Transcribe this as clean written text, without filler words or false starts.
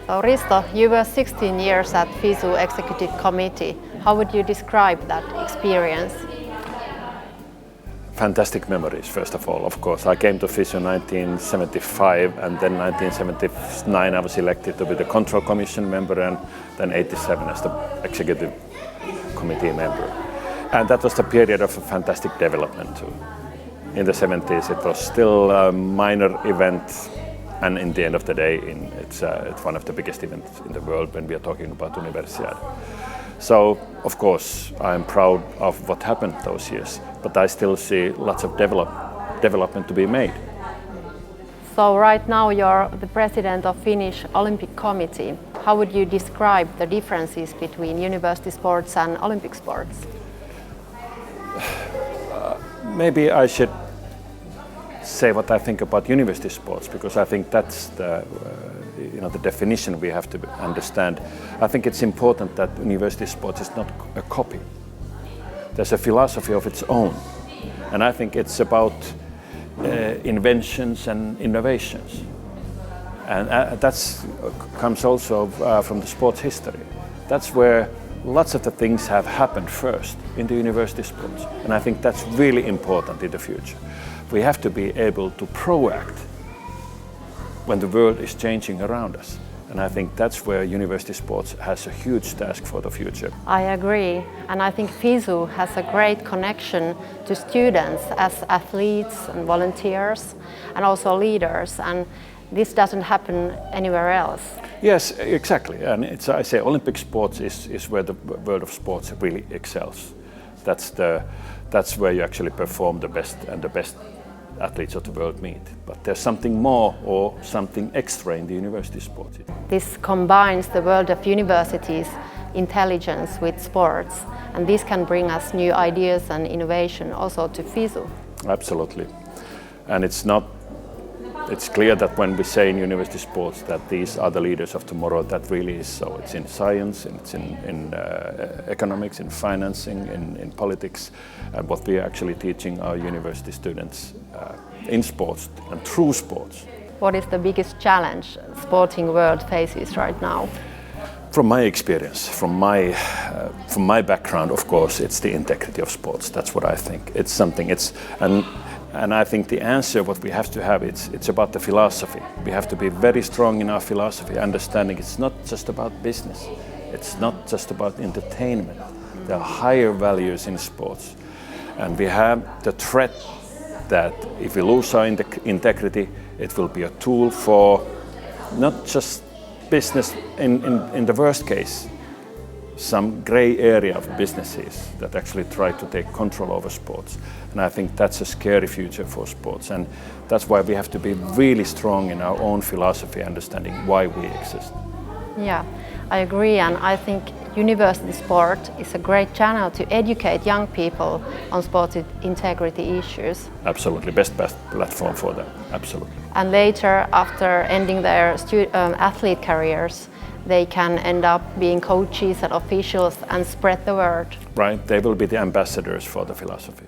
So Risto, you were 16 years at FISU Executive Committee. How would you describe that experience? Fantastic memories, first of all. Of course, I came to FISU in 1975, and then 1979 I was elected to be the Control Commission member, and then 87 as the Executive Committee member. And that was the period of a fantastic development too. In the 70s it was still a minor event, and in the end of the day it's one of the biggest events in the world when we are talking about Universiade. So, of course, I'm proud of what happened those years, but I still see lots of development to be made. So right now you're the president of Finnish Olympic Committee. How would you describe the differences between university sports and Olympic sports? Maybe I should say what I think about university sports, because I think that's the definition we have to understand. I think it's important that university sports is not a copy. There's a philosophy of its own, and I think it's about inventions and innovations, and that comes also from the sports history. That's where lots of the things have happened first in the university sports, and I think that's really important in the future. We have to be able to proact when the world is changing around us. And I think that's where university sports has a huge task for the future. I agree, and I think FISU has a great connection to students as athletes and volunteers and also leaders, and this doesn't happen anywhere else. Yes, exactly, and I say Olympic sports is where the world of sports really excels. That's where you actually perform the best, and the best athletes of the world meet. But there's something more or something extra in the university sports. This combines the world of universities, intelligence with sports, and this can bring us new ideas and innovation also to FISU. Absolutely. And it's clear that when we say in university sports that these are the leaders of tomorrow, that really is so. It's in science, and it's in economics, in financing, in politics, and what we are actually teaching our university students in sports and through sports. What is the biggest challenge the sporting world faces right now? From my experience, from my background, of course, it's the integrity of sports. That's what I think. It's something. And I think the answer, what we have to have, it's about the philosophy. We have to be very strong in our philosophy, understanding it's not just about business. It's not just about entertainment. There are higher values in sports. And we have the threat that if we lose our integrity, it will be a tool for not just business in the worst case, some gray area of businesses that actually try to take control over sports. And I think that's a scary future for sports. And that's why we have to be really strong in our own philosophy, understanding why we exist. Yeah, I agree, and I think university sport is a great channel to educate young people on sport integrity issues. Absolutely, best platform for them, absolutely. And later, after ending their athlete careers, they can end up being coaches and officials and spread the word. Right, they will be the ambassadors for the philosophy.